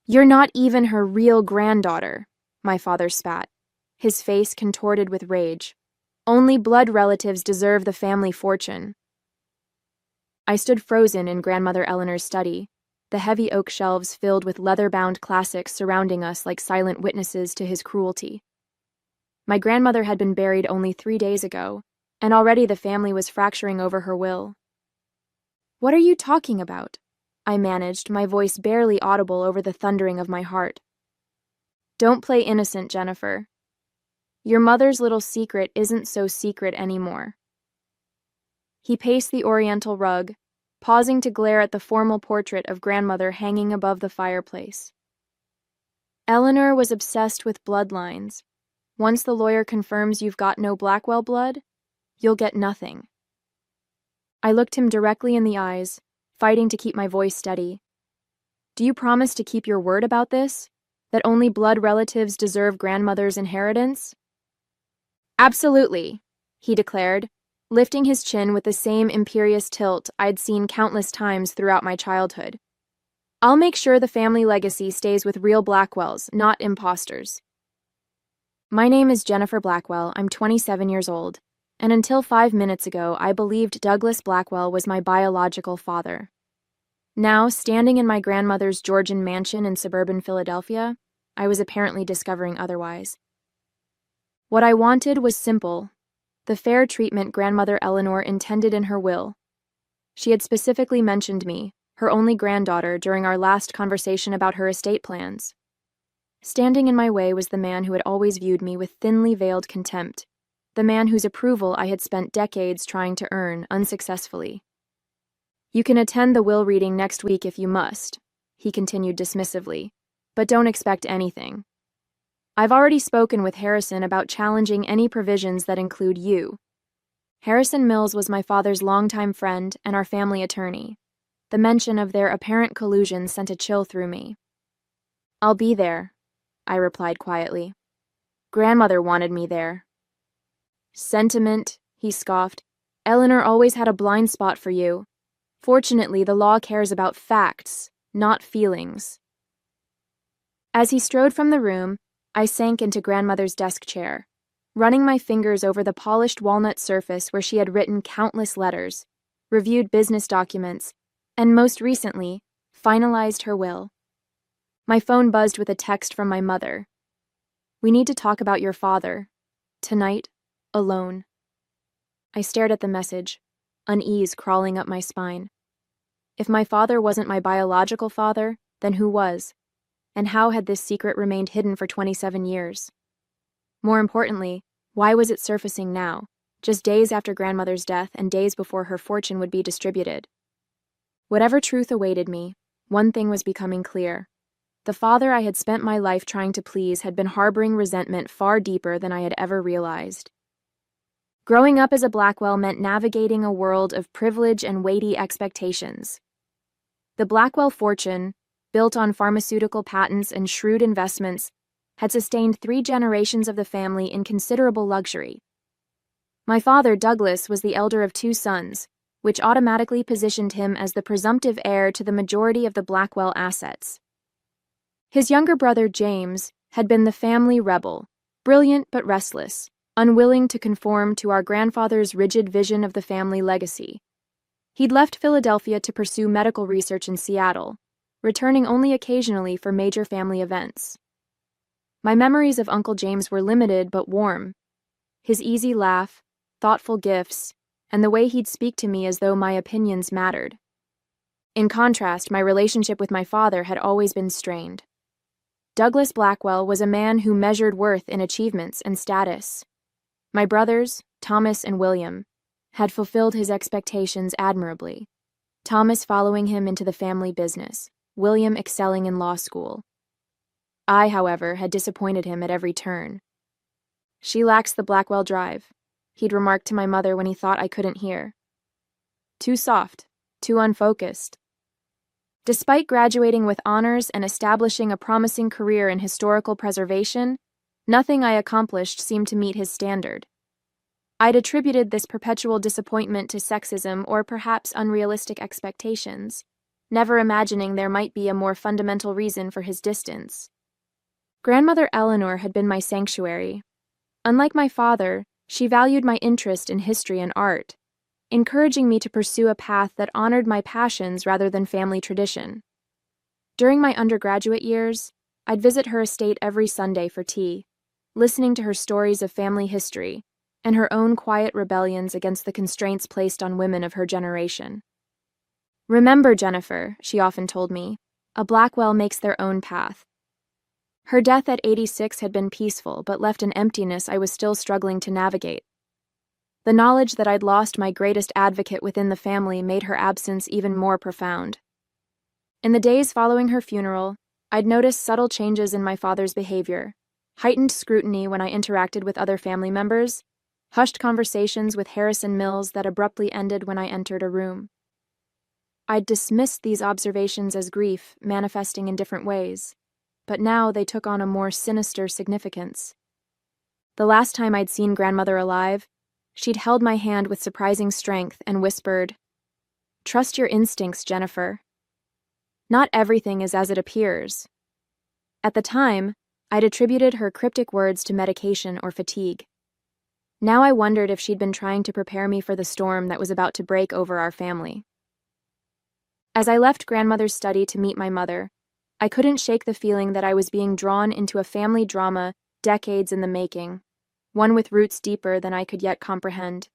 You're not even her real granddaughter, my father spat, his face contorted with rage. Only blood relatives deserve the family fortune. I stood frozen in Grandmother Eleanor's study, the heavy oak shelves filled with leather-bound classics surrounding us like silent witnesses to his cruelty. My grandmother had been buried only 3 days ago, and already the family was fracturing over her will. What are you talking about? I managed, my voice barely audible over the thundering of my heart. Don't play innocent, Jennifer. Your mother's little secret isn't so secret anymore. He paced the oriental rug, pausing to glare at the formal portrait of grandmother hanging above the fireplace. Eleanor was obsessed with bloodlines. Once the lawyer confirms you've got no Blackwell blood, you'll get nothing. I looked him directly in the eyes, fighting to keep my voice steady. Do you promise to keep your word about this? That only blood relatives deserve grandmother's inheritance? Absolutely, he declared, lifting his chin with the same imperious tilt I'd seen countless times throughout my childhood. I'll make sure the family legacy stays with real Blackwells, not imposters. My name is Jennifer Blackwell. I'm 27 years old, and until 5 minutes ago, I believed Douglas Blackwell was my biological father. Now, standing in my grandmother's Georgian mansion in suburban Philadelphia, I was apparently discovering otherwise. What I wanted was simple: the fair treatment Grandmother Eleanor intended in her will. She had specifically mentioned me, her only granddaughter, during our last conversation about her estate plans. Standing in my way was the man who had always viewed me with thinly veiled contempt, the man whose approval I had spent decades trying to earn unsuccessfully. You can attend the will reading next week if you must, he continued dismissively, but don't expect anything. I've already spoken with Harrison about challenging any provisions that include you. Harrison Mills was my father's longtime friend and our family attorney. The mention of their apparent collusion sent a chill through me. I'll be there, I replied quietly. Grandmother wanted me there. Sentiment, he scoffed. Eleanor always had a blind spot for you. Fortunately, the law cares about facts, not feelings. As he strode from the room, I sank into grandmother's desk chair, running my fingers over the polished walnut surface where she had written countless letters, reviewed business documents, and most recently, finalized her will. My phone buzzed with a text from my mother. We need to talk about your father. Tonight, alone. I stared at the message, unease crawling up my spine. If my father wasn't my biological father, then who was? And how had this secret remained hidden for 27 years? More importantly, why was it surfacing now, just days after grandmother's death and days before her fortune would be distributed? Whatever truth awaited me, one thing was becoming clear. The father I had spent my life trying to please had been harboring resentment far deeper than I had ever realized. Growing up as a Blackwell meant navigating a world of privilege and weighty expectations. The Blackwell fortune, built on pharmaceutical patents and shrewd investments, had sustained 3 generations of the family in considerable luxury. My father, Douglas, was the elder of 2 sons, which automatically positioned him as the presumptive heir to the majority of the Blackwell assets. His younger brother, James, had been the family rebel, brilliant but restless, unwilling to conform to our grandfather's rigid vision of the family legacy. He'd left Philadelphia to pursue medical research in Seattle, returning only occasionally for major family events. My memories of Uncle James were limited but warm. His easy laugh, thoughtful gifts, and the way he'd speak to me as though my opinions mattered. In contrast, my relationship with my father had always been strained. Douglas Blackwell was a man who measured worth in achievements and status. My brothers, Thomas and William, had fulfilled his expectations admirably, Thomas following him into the family business, William excelling in law school. I, however, had disappointed him at every turn. She lacks the Blackwell drive, he'd remarked to my mother when he thought I couldn't hear. Too soft, too unfocused. Despite graduating with honors and establishing a promising career in historical preservation, nothing I accomplished seemed to meet his standard. I'd attributed this perpetual disappointment to sexism or perhaps unrealistic expectations. never imagining there might be a more fundamental reason for his distance. Grandmother Eleanor had been my sanctuary. Unlike my father, she valued my interest in history and art, encouraging me to pursue a path that honored my passions rather than family tradition. During my undergraduate years, I'd visit her estate every Sunday for tea, listening to her stories of family history and her own quiet rebellions against the constraints placed on women of her generation. "Remember, Jennifer," she often told me, "a Blackwell makes their own path." Her death at 86 had been peaceful, but left an emptiness I was still struggling to navigate. The knowledge that I'd lost my greatest advocate within the family made her absence even more profound. In the days following her funeral, I'd noticed subtle changes in my father's behavior, heightened scrutiny when I interacted with other family members, hushed conversations with Harrison Mills that abruptly ended when I entered a room. I'd dismissed these observations as grief, manifesting in different ways, but now they took on a more sinister significance. The last time I'd seen grandmother alive, she'd held my hand with surprising strength and whispered, "Trust your instincts, Jennifer. Not everything is as it appears." At the time, I'd attributed her cryptic words to medication or fatigue. Now I wondered if she'd been trying to prepare me for the storm that was about to break over our family. As I left grandmother's study to meet my mother, I couldn't shake the feeling that I was being drawn into a family drama decades in the making, one with roots deeper than I could yet comprehend.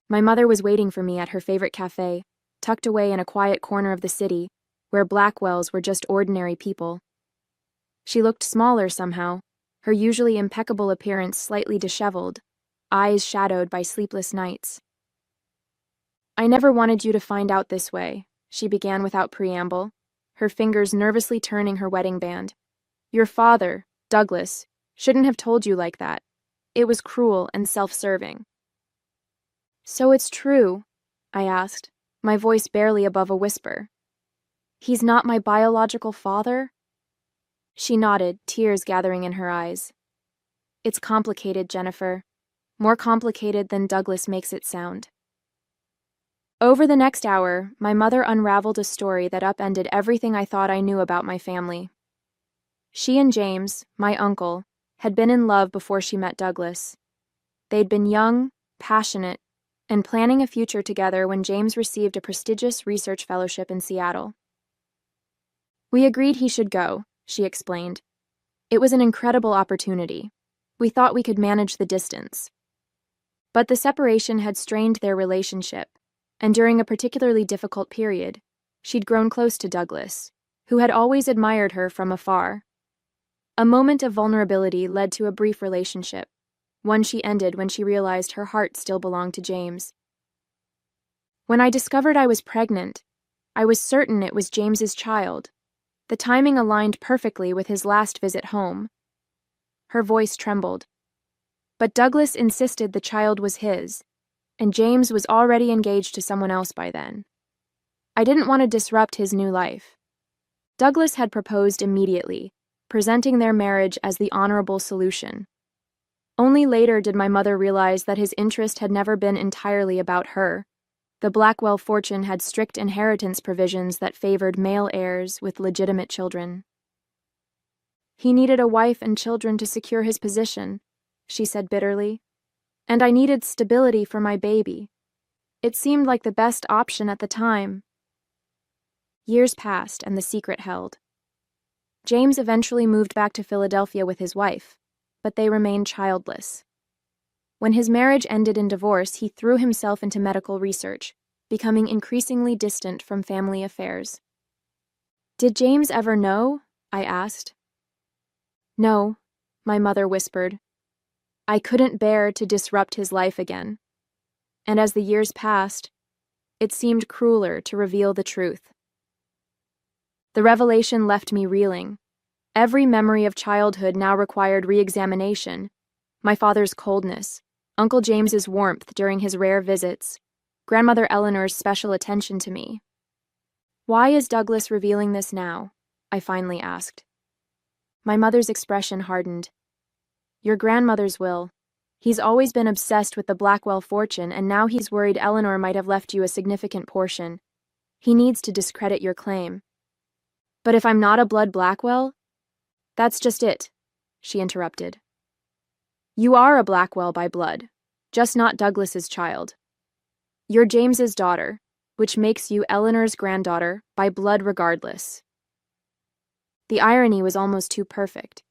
My mother was waiting for me at her favorite cafe, tucked away in a quiet corner of the city, where Blackwells were just ordinary people. She looked smaller somehow, her usually impeccable appearance slightly disheveled, eyes shadowed by sleepless nights. "I never wanted you to find out this way," she began without preamble, her fingers nervously turning her wedding band. "Your father, Douglas, shouldn't have told you like that. It was cruel and self-serving." "So it's true?" I asked, my voice barely above a whisper. "He's not my biological father?" She nodded, tears gathering in her eyes. "It's complicated, Jennifer. More complicated than Douglas makes it sound." Over the next hour, my mother unraveled a story that upended everything I thought I knew about my family. She and James, my uncle, had been in love before she met Douglas. They'd been young, passionate, and planning a future together when James received a prestigious research fellowship in Seattle. "We agreed he should go," she explained. "It was an incredible opportunity. We thought we could manage the distance." But the separation had strained their relationship, and during a particularly difficult period, she'd grown close to Douglas, who had always admired her from afar. A moment of vulnerability led to a brief relationship, one she ended when she realized her heart still belonged to James. When I discovered I was pregnant, I was certain it was James's child. The timing aligned perfectly with his last visit home. Her voice trembled. But Douglas insisted the child was his, and James was already engaged to someone else by then. I didn't want to disrupt his new life. Douglas had proposed immediately, presenting their marriage as the honorable solution. Only later did my mother realize that his interest had never been entirely about her. The Blackwell fortune had strict inheritance provisions that favored male heirs with legitimate children. "He needed a wife and children to secure his position," she said bitterly. "And I needed stability for my baby. It seemed like the best option at the time." Years passed, and the secret held. James eventually moved back to Philadelphia with his wife, but they remained childless. When his marriage ended in divorce, he threw himself into medical research, becoming increasingly distant from family affairs. "Did James ever know?" I asked. "No," my mother whispered. "I couldn't bear to disrupt his life again. And as the years passed, it seemed crueler to reveal the truth." The revelation left me reeling. Every memory of childhood now required re-examination. My father's coldness, Uncle James's warmth during his rare visits, Grandmother Eleanor's special attention to me. "Why is Douglas revealing this now?" I finally asked. My mother's expression hardened. "Your grandmother's will. He's always been obsessed with the Blackwell fortune, and now he's worried Eleanor might have left you a significant portion. He needs to discredit your claim. But if I'm not a blood Blackwell? That's just it, she interrupted. You are a Blackwell by blood, just not Douglas's child. You're James's daughter, which makes you Eleanor's granddaughter by blood regardless. The irony was almost too perfect.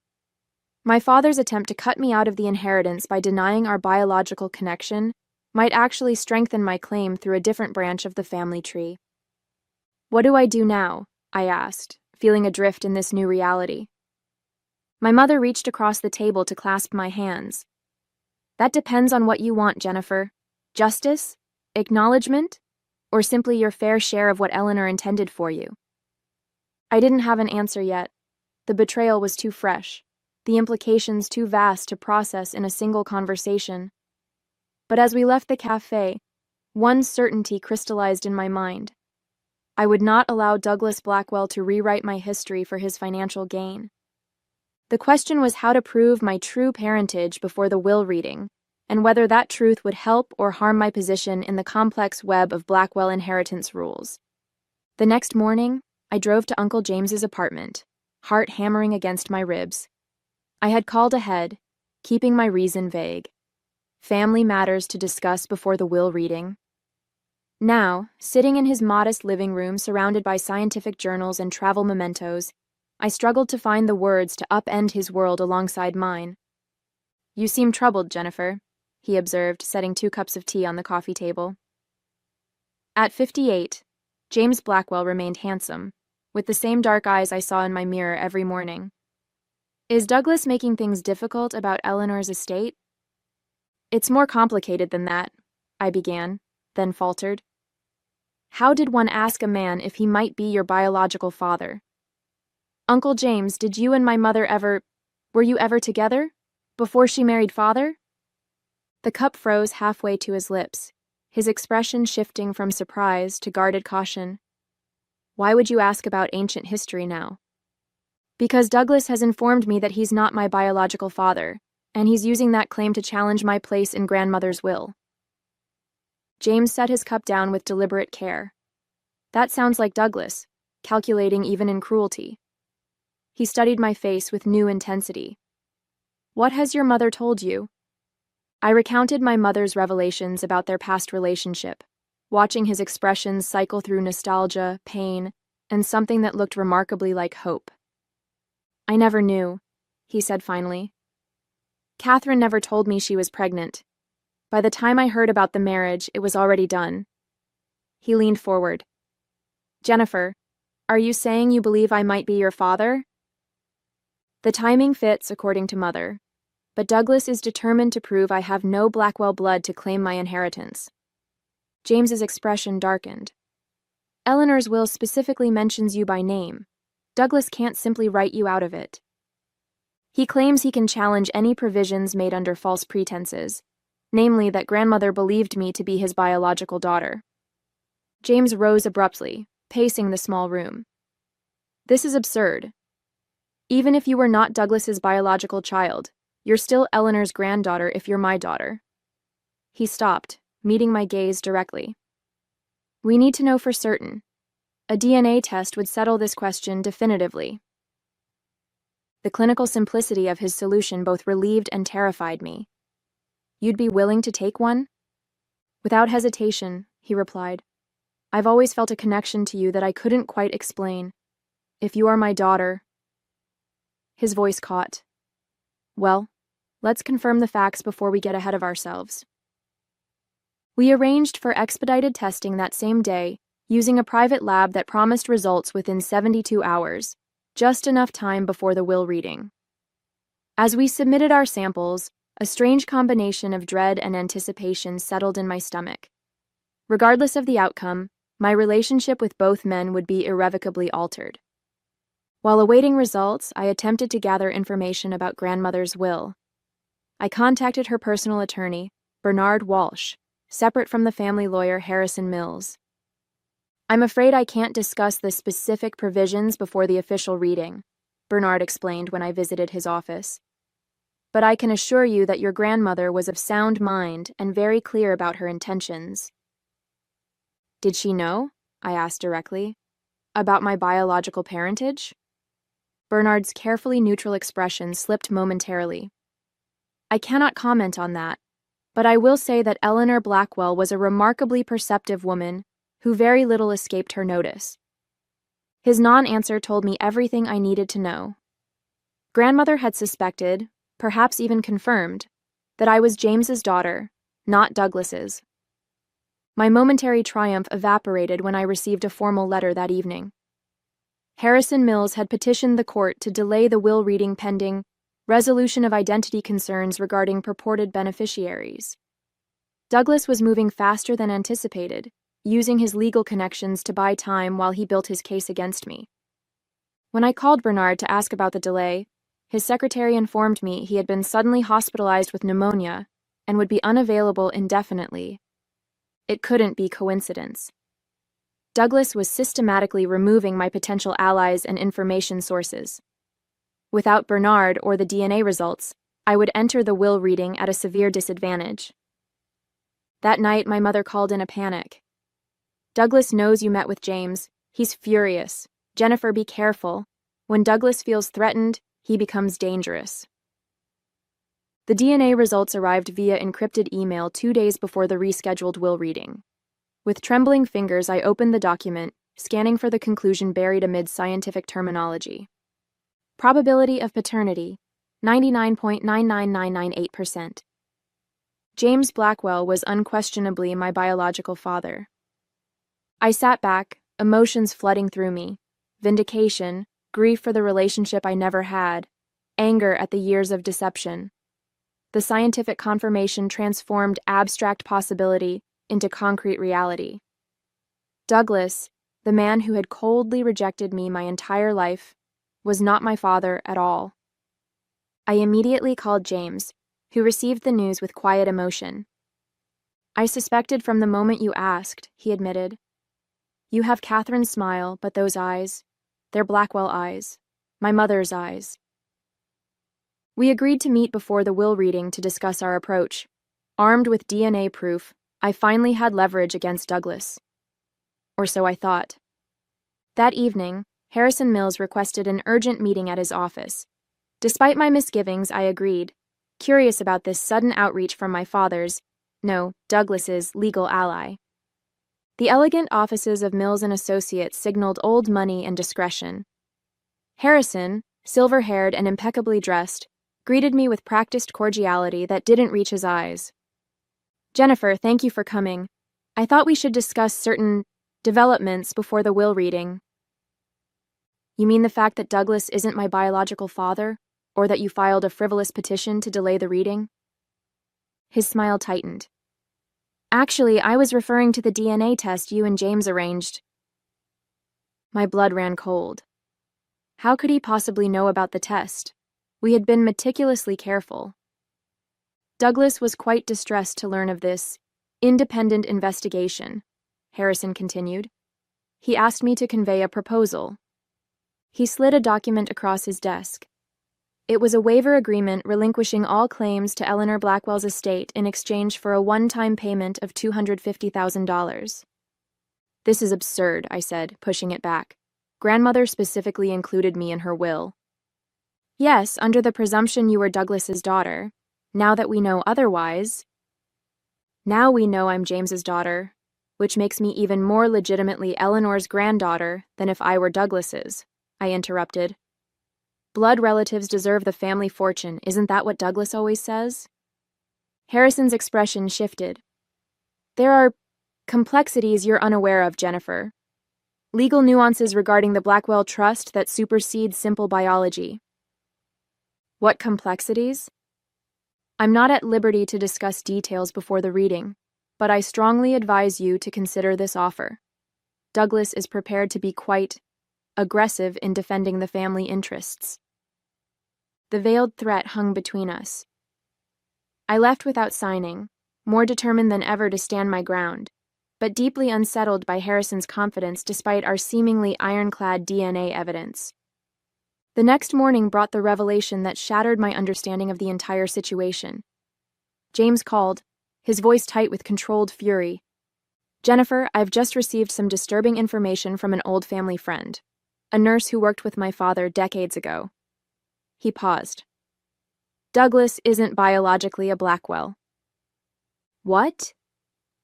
My father's attempt to cut me out of the inheritance by denying our biological connection might actually strengthen my claim through a different branch of the family tree. What do I do now? I asked, feeling adrift in this new reality. My mother reached across the table to clasp my hands. That depends on what you want, Jennifer. Justice? Acknowledgement? Or simply your fair share of what Eleanor intended for you? I didn't have an answer yet. The betrayal was too fresh, the implications too vast to process in a single conversation. But as we left the cafe, one certainty crystallized in my mind. I would not allow Douglas Blackwell to rewrite my history for his financial gain. The question was how to prove my true parentage before the will reading, and whether that truth would help or harm my position in the complex web of Blackwell inheritance rules. The next morning, I drove to Uncle James's apartment, heart hammering against my ribs. I had called ahead, keeping my reason vague. Family matters to discuss before the will reading. Now, sitting in his modest living room surrounded by scientific journals and travel mementos, I struggled to find the words to upend his world alongside mine. You seem troubled, Jennifer, he observed, setting 2 cups of tea on the coffee table. At 58, James Blackwell remained handsome, with the same dark eyes I saw in my mirror every morning. Is Douglas making things difficult about Eleanor's estate? It's more complicated than that, I began, then faltered. How did one ask a man if he might be your biological father? Uncle James, did you and my mother were you ever together? Before she married father? The cup froze halfway to his lips, his expression shifting from surprise to guarded caution. Why would you ask about ancient history now? Because Douglas has informed me that he's not my biological father, and he's using that claim to challenge my place in grandmother's will. James set his cup down with deliberate care. That sounds like Douglas, calculating even in cruelty. He studied my face with new intensity. What has your mother told you? I recounted my mother's revelations about their past relationship, watching his expressions cycle through nostalgia, pain, and something that looked remarkably like hope. I never knew, he said finally. Catherine never told me she was pregnant. By the time I heard about the marriage, it was already done. He leaned forward. Jennifer, are you saying you believe I might be your father? The timing fits, according to Mother, but Douglas is determined to prove I have no Blackwell blood to claim my inheritance. James's expression darkened. Eleanor's will specifically mentions you by name. Douglas can't simply write you out of it. He claims he can challenge any provisions made under false pretenses, namely that grandmother believed me to be his biological daughter. James rose abruptly, pacing the small room. This is absurd. Even if you were not Douglas's biological child, you're still Eleanor's granddaughter if you're my daughter. He stopped, meeting my gaze directly. We need to know for certain. A DNA test would settle this question definitively. The clinical simplicity of his solution both relieved and terrified me. You'd be willing to take one? Without hesitation, he replied. I've always felt a connection to you that I couldn't quite explain. If you are my daughter... His voice caught. Well, let's confirm the facts before we get ahead of ourselves. We arranged for expedited testing that same day, using a private lab that promised results within 72 hours, just enough time before the will reading. As we submitted our samples, a strange combination of dread and anticipation settled in my stomach. Regardless of the outcome, my relationship with both men would be irrevocably altered. While awaiting results, I attempted to gather information about grandmother's will. I contacted her personal attorney, Bernard Walsh, separate from the family lawyer Harrison Mills. I'm afraid I can't discuss the specific provisions before the official reading, Bernard explained when I visited his office. But I can assure you that your grandmother was of sound mind and very clear about her intentions. Did she know? I asked directly. About my biological parentage? Bernard's carefully neutral expression slipped momentarily. I cannot comment on that, but I will say that Eleanor Blackwell was a remarkably perceptive woman who very little escaped her notice. His non-answer told me everything I needed to know. Grandmother had suspected, perhaps even confirmed, that I was James's daughter, not Douglas's. My momentary triumph evaporated when I received a formal letter that evening. Harrison Mills had petitioned the court to delay the will reading pending resolution of identity concerns regarding purported beneficiaries. Douglas was moving faster than anticipated, using his legal connections to buy time while he built his case against me. When I called Bernard to ask about the delay, his secretary informed me he had been suddenly hospitalized with pneumonia and would be unavailable indefinitely. It couldn't be coincidence. Douglas was systematically removing my potential allies and information sources. Without Bernard or the DNA results, I would enter the will reading at a severe disadvantage. That night, my mother called in a panic. Douglas knows you met with James. He's furious. Jennifer, be careful. When Douglas feels threatened, he becomes dangerous. The DNA results arrived via encrypted email 2 days before the rescheduled will reading. With trembling fingers, I opened the document, scanning for the conclusion buried amid scientific terminology. Probability of paternity, 99.99998%. James Blackwell was unquestionably my biological father. I sat back, emotions flooding through me. Vindication, grief for the relationship I never had, anger at the years of deception. The scientific confirmation transformed abstract possibility into concrete reality. Douglas, the man who had coldly rejected me my entire life, was not my father at all. I immediately called James, who received the news with quiet emotion. I suspected from the moment you asked, he admitted. You have Catherine's smile, but those eyes, they're Blackwell eyes, my mother's eyes. We agreed to meet before the will reading to discuss our approach. Armed with DNA proof, I finally had leverage against Douglas. Or so I thought. That evening, Harrison Mills requested an urgent meeting at his office. Despite my misgivings, I agreed, curious about this sudden outreach from my father's, no, Douglas's, legal ally. The elegant offices of Mills & Associates signaled old money and discretion. Harrison, silver-haired and impeccably dressed, greeted me with practiced cordiality that didn't reach his eyes. Jennifer, thank you for coming. I thought we should discuss certain developments before the will reading. You mean the fact that Douglas isn't my biological father, or that you filed a frivolous petition to delay the reading? His smile tightened. Actually, I was referring to the DNA test you and James arranged. My blood ran cold. How could he possibly know about the test? We had been meticulously careful. Douglas was quite distressed to learn of this independent investigation, Harrison continued. He asked me to convey a proposal. He slid a document across his desk. It was a waiver agreement relinquishing all claims to Eleanor Blackwell's estate in exchange for a one-time payment of $250,000. This is absurd, I said, pushing it back. Grandmother specifically included me in her will. Yes, under the presumption you were Douglas's daughter. Now that we know otherwise... Now we know I'm James's daughter, which makes me even more legitimately Eleanor's granddaughter than if I were Douglas's, I interrupted. Blood relatives deserve the family fortune, isn't that what Douglas always says? Harrison's expression shifted. There are complexities you're unaware of, Jennifer. Legal nuances regarding the Blackwell Trust that supersede simple biology. What complexities? I'm not at liberty to discuss details before the reading, but I strongly advise you to consider this offer. Douglas is prepared to be quite aggressive in defending the family interests. The veiled threat hung between us. I left without signing, more determined than ever to stand my ground, but deeply unsettled by Harrison's confidence despite our seemingly ironclad DNA evidence. The next morning brought the revelation that shattered my understanding of the entire situation. James called, his voice tight with controlled fury. Jennifer, I've just received some disturbing information from an old family friend, a nurse who worked with my father decades ago. He paused. Douglas isn't biologically a Blackwell. What?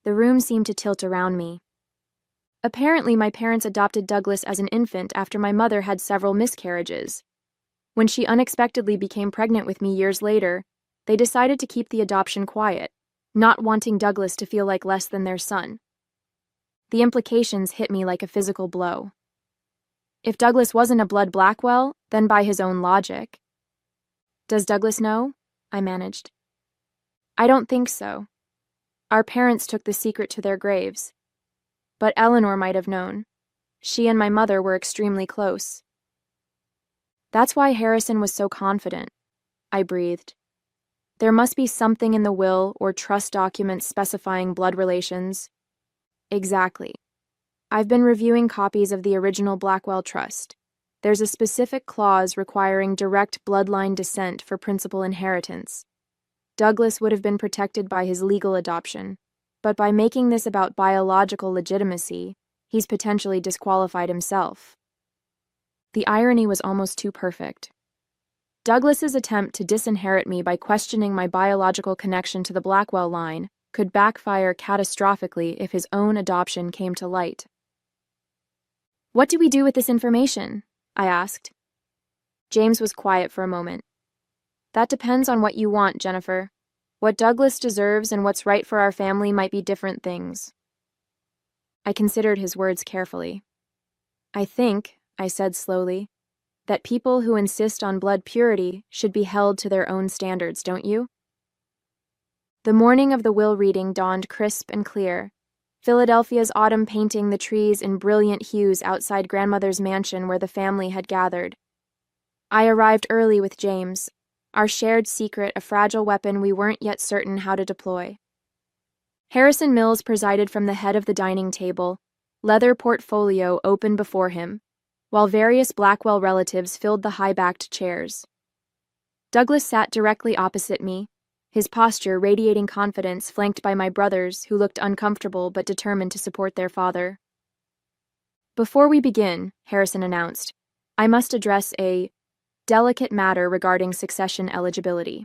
The room seemed to tilt around me. Apparently, my parents adopted Douglas as an infant after my mother had several miscarriages. When she unexpectedly became pregnant with me years later, they decided to keep the adoption quiet, not wanting Douglas to feel like less than their son. The implications hit me like a physical blow. If Douglas wasn't a blood Blackwell, then by his own logic. Does Douglas know? I managed. I don't think so. Our parents took the secret to their graves. But Eleanor might have known. She and my mother were extremely close. That's why Harrison was so confident, I breathed. There must be something in the will or trust documents specifying blood relations. Exactly. I've been reviewing copies of the original Blackwell Trust. There's a specific clause requiring direct bloodline descent for principal inheritance. Douglas would have been protected by his legal adoption, but by making this about biological legitimacy, he's potentially disqualified himself. The irony was almost too perfect. Douglas's attempt to disinherit me by questioning my biological connection to the Blackwell line could backfire catastrophically if his own adoption came to light. What do we do with this information? I asked. James was quiet for a moment. That depends on what you want, Jennifer. What Douglas deserves and what's right for our family might be different things. I considered his words carefully. I think, I said slowly, that people who insist on blood purity should be held to their own standards, don't you? The morning of the will reading dawned crisp and clear, Philadelphia's autumn painting the trees in brilliant hues outside grandmother's mansion where the family had gathered. I arrived early with James, our shared secret, a fragile weapon we weren't yet certain how to deploy. Harrison Mills presided from the head of the dining table, leather portfolio open before him, while various Blackwell relatives filled the high-backed chairs. Douglas sat directly opposite me, his posture radiating confidence, flanked by my brothers who looked uncomfortable but determined to support their father. Before we begin, Harrison announced, I must address a delicate matter regarding succession eligibility.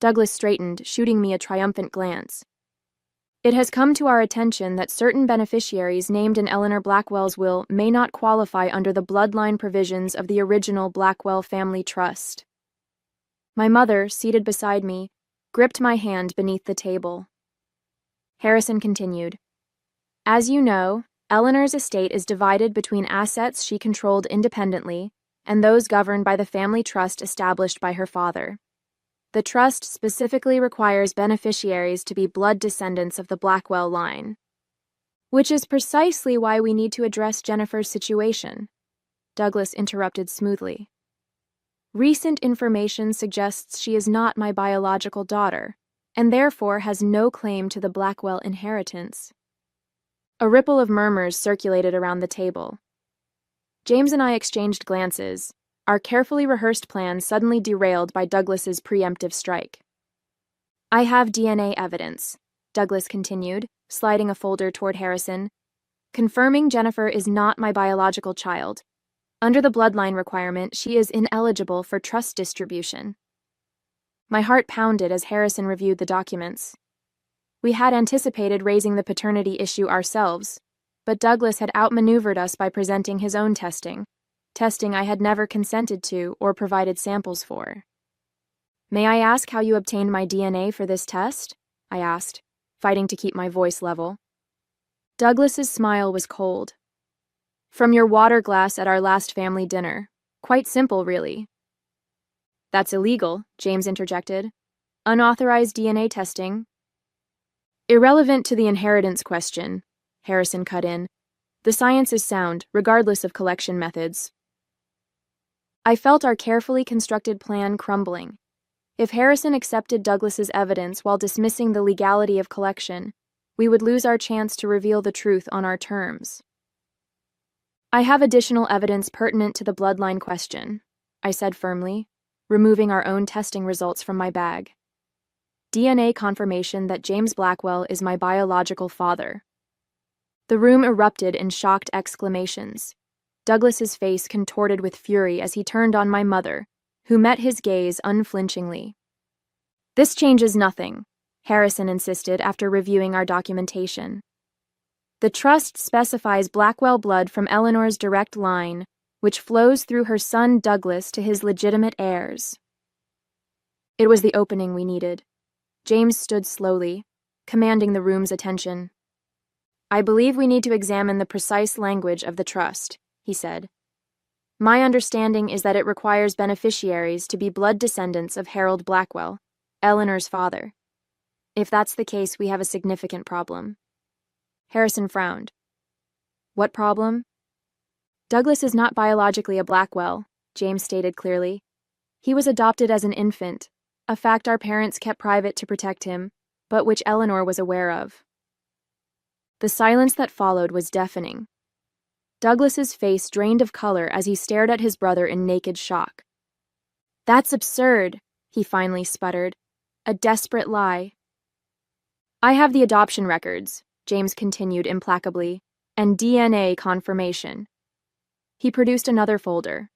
Douglas straightened, shooting me a triumphant glance. It has come to our attention that certain beneficiaries named in Eleanor Blackwell's will may not qualify under the bloodline provisions of the original Blackwell Family Trust. My mother, seated beside me, gripped my hand beneath the table. Harrison continued, As you know, Eleanor's estate is divided between assets she controlled independently and those governed by the family trust established by her father. The trust specifically requires beneficiaries to be blood descendants of the Blackwell line. Which is precisely why we need to address Jennifer's situation, Douglas interrupted smoothly. Recent information suggests she is not my biological daughter, and therefore has no claim to the Blackwell inheritance. A ripple of murmurs circulated around the table. James and I exchanged glances, our carefully rehearsed plan suddenly derailed by Douglas's preemptive strike. I have DNA evidence, Douglas continued, sliding a folder toward Harrison, confirming Jennifer is not my biological child. Under the bloodline requirement, she is ineligible for trust distribution. My heart pounded as Harrison reviewed the documents. We had anticipated raising the paternity issue ourselves, but Douglas had outmaneuvered us by presenting his own testing I had never consented to or provided samples for. May I ask how you obtained my DNA for this test? I asked, fighting to keep my voice level. Douglas's smile was cold. From your water glass at our last family dinner. Quite simple, really. That's illegal, James interjected. Unauthorized DNA testing. Irrelevant to the inheritance question, Harrison cut in. The science is sound, regardless of collection methods. I felt our carefully constructed plan crumbling. If Harrison accepted Douglas's evidence while dismissing the legality of collection, we would lose our chance to reveal the truth on our terms. I have additional evidence pertinent to the bloodline question, I said firmly, removing our own testing results from my bag. DNA confirmation that James Blackwell is my biological father. The room erupted in shocked exclamations. Douglas's face contorted with fury as he turned on my mother, who met his gaze unflinchingly. "This changes nothing," Harrison insisted after reviewing our documentation. "The trust specifies Blackwell blood from Eleanor's direct line, which flows through her son Douglas to his legitimate heirs." It was the opening we needed. James stood slowly, commanding the room's attention. "I believe we need to examine the precise language of the trust," he said. "My understanding is that it requires beneficiaries to be blood descendants of Harold Blackwell, Eleanor's father. If that's the case, we have a significant problem." Harrison frowned. "What problem?" "Douglas is not biologically a Blackwell," James stated clearly. "He was adopted as an infant, a fact our parents kept private to protect him, but which Eleanor was aware of." The silence that followed was deafening. Douglas's face drained of color as he stared at his brother in naked shock. "That's absurd," he finally sputtered. "A desperate lie." "I have the adoption records," James continued implacably, "and DNA confirmation." He produced another folder.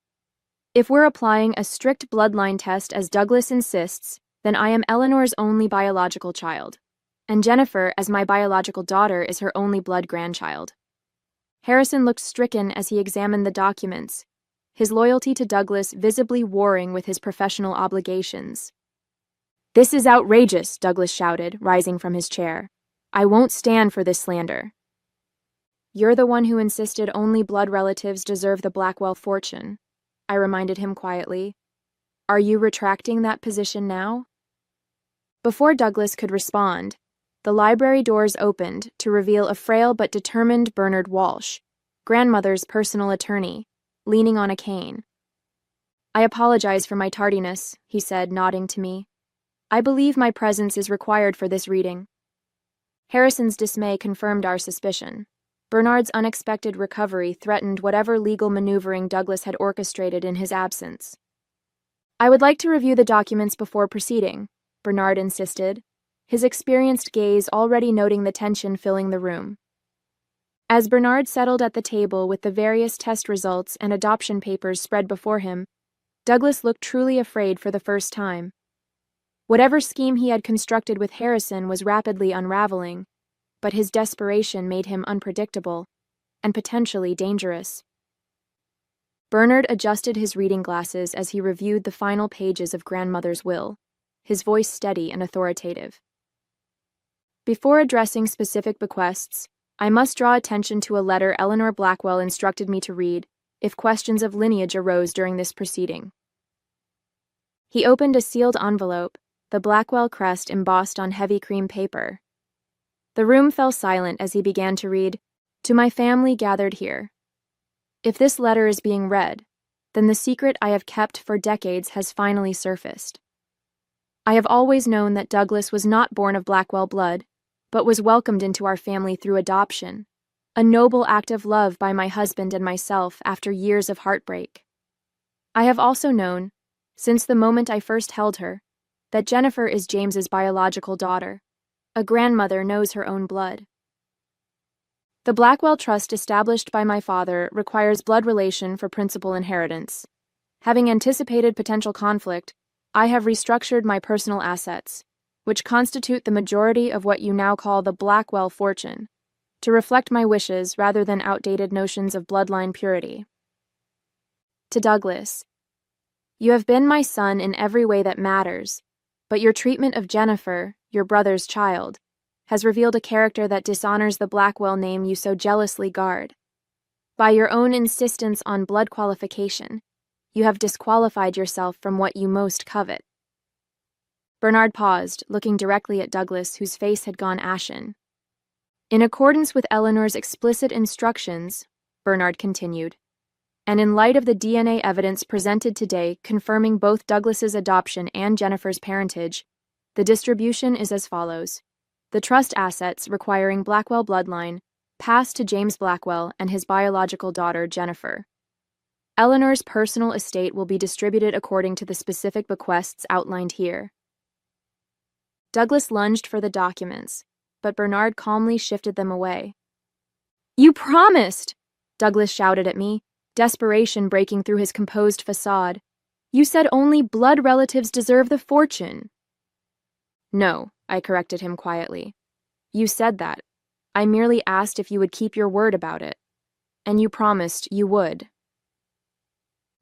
"If we're applying a strict bloodline test as Douglas insists, then I am Eleanor's only biological child, and Jennifer, as my biological daughter, is her only blood grandchild." Harrison looked stricken as he examined the documents, his loyalty to Douglas visibly warring with his professional obligations. "This is outrageous," Douglas shouted, rising from his chair. "I won't stand for this slander." "You're the one who insisted only blood relatives deserve the Blackwell fortune," I reminded him quietly. "Are you retracting that position now?" Before Douglas could respond, the library doors opened to reveal a frail but determined Bernard Walsh, grandmother's personal attorney, leaning on a cane. "I apologize for my tardiness," he said, nodding to me. "I believe my presence is required for this reading." Harrison's dismay confirmed our suspicion. Bernard's unexpected recovery threatened whatever legal maneuvering Douglas had orchestrated in his absence. "I would like to review the documents before proceeding," Bernard insisted, his experienced gaze already noting the tension filling the room. As Bernard settled at the table with the various test results and adoption papers spread before him, Douglas looked truly afraid for the first time. Whatever scheme he had constructed with Harrison was rapidly unraveling, but his desperation made him unpredictable and potentially dangerous. Bernard adjusted his reading glasses as he reviewed the final pages of grandmother's will, his voice steady and authoritative. "Before addressing specific bequests, I must draw attention to a letter Eleanor Blackwell instructed me to read if questions of lineage arose during this proceeding." He opened a sealed envelope, the Blackwell crest embossed on heavy cream paper. The room fell silent as he began to read, "To my family gathered here. If this letter is being read, then the secret I have kept for decades has finally surfaced. I have always known that Douglas was not born of Blackwell blood, but was welcomed into our family through adoption, a noble act of love by my husband and myself after years of heartbreak. I have also known, since the moment I first held her, that Jennifer is James's biological daughter. A grandmother knows her own blood. The Blackwell Trust established by my father requires blood relation for principal inheritance. Having anticipated potential conflict, I have restructured my personal assets, which constitute the majority of what you now call the Blackwell fortune, to reflect my wishes rather than outdated notions of bloodline purity." To Douglas, "You have been my son in every way that matters, but your treatment of Jennifer, your brother's child, has revealed a character that dishonors the Blackwell name you so jealously guard. By your own insistence on blood qualification, you have disqualified yourself from what you most covet." Bernard paused, looking directly at Douglas, whose face had gone ashen. "In accordance with Eleanor's explicit instructions," Bernard continued, "and in light of the DNA evidence presented today confirming both Douglas's adoption and Jennifer's parentage, the distribution is as follows. The trust assets requiring Blackwell bloodline pass to James Blackwell and his biological daughter, Jennifer. Eleanor's personal estate will be distributed according to the specific bequests outlined here." Douglas lunged for the documents, but Bernard calmly shifted them away. "You promised!" Douglas shouted at me, desperation breaking through his composed facade. "You said only blood relatives deserve the fortune." "No," I corrected him quietly. "You said that. I merely asked if you would keep your word about it. And you promised you would."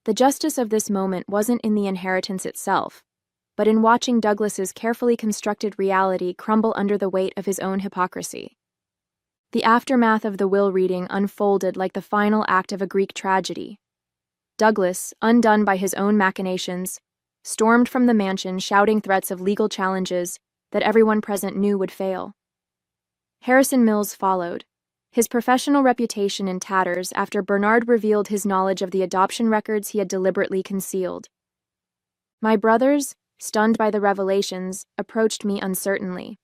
The justice of this moment wasn't in the inheritance itself, but in watching Douglas's carefully constructed reality crumble under the weight of his own hypocrisy. The aftermath of the will reading unfolded like the final act of a Greek tragedy. Douglas, undone by his own machinations, stormed from the mansion shouting threats of legal challenges that everyone present knew would fail. Harrison Mills followed, his professional reputation in tatters after Bernard revealed his knowledge of the adoption records he had deliberately concealed. My brothers, stunned by the revelations, approached me uncertainly.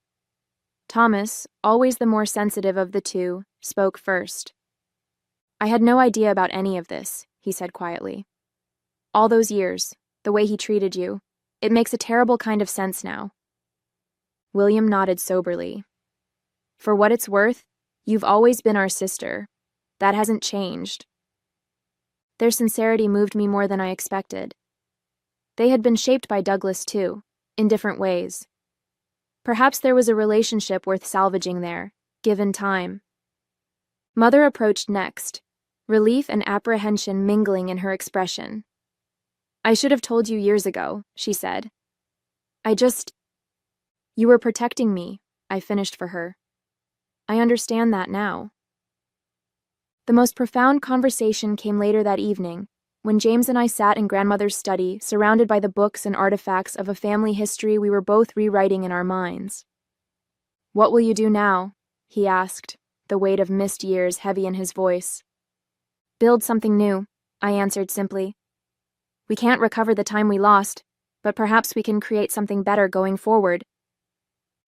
Thomas, always the more sensitive of the two, spoke first. "I had no idea about any of this," he said quietly. "All those years, the way he treated you, it makes a terrible kind of sense now." William nodded soberly. "For what it's worth, you've always been our sister. That hasn't changed." Their sincerity moved me more than I expected. They had been shaped by Douglas too, in different ways. Perhaps there was a relationship worth salvaging there, given time. Mother approached next, relief and apprehension mingling in her expression. "I should have told you years ago," she said. You were protecting me," I finished for her. "I understand that now." The most profound conversation came later that evening, when James and I sat in grandmother's study, surrounded by the books and artifacts of a family history we were both rewriting in our minds. "What will you do now?" he asked, the weight of missed years heavy in his voice. "Build something new," I answered simply. "We can't recover the time we lost, but perhaps we can create something better going forward."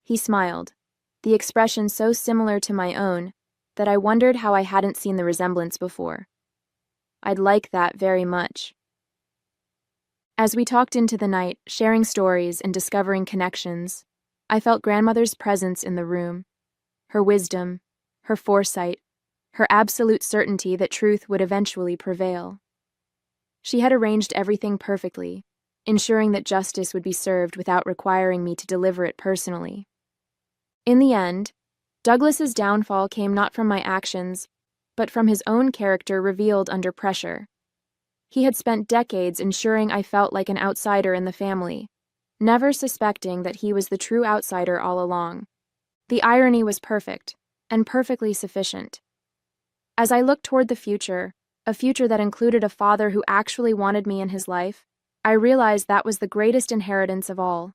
He smiled, the expression so similar to my own that I wondered how I hadn't seen the resemblance before. I'd like that very much. As we talked into the night, sharing stories and discovering connections, I felt grandmother's presence in the room, her wisdom, her foresight, her absolute certainty that truth would eventually prevail. She had arranged everything perfectly, ensuring that justice would be served without requiring me to deliver it personally. In the end, Douglas's downfall came not from my actions, but from his own character revealed under pressure. He had spent decades ensuring I felt like an outsider in the family, never suspecting that he was the true outsider all along. The irony was perfect, and perfectly sufficient. As I looked toward the future, a future that included a father who actually wanted me in his life, I realized that was the greatest inheritance of all.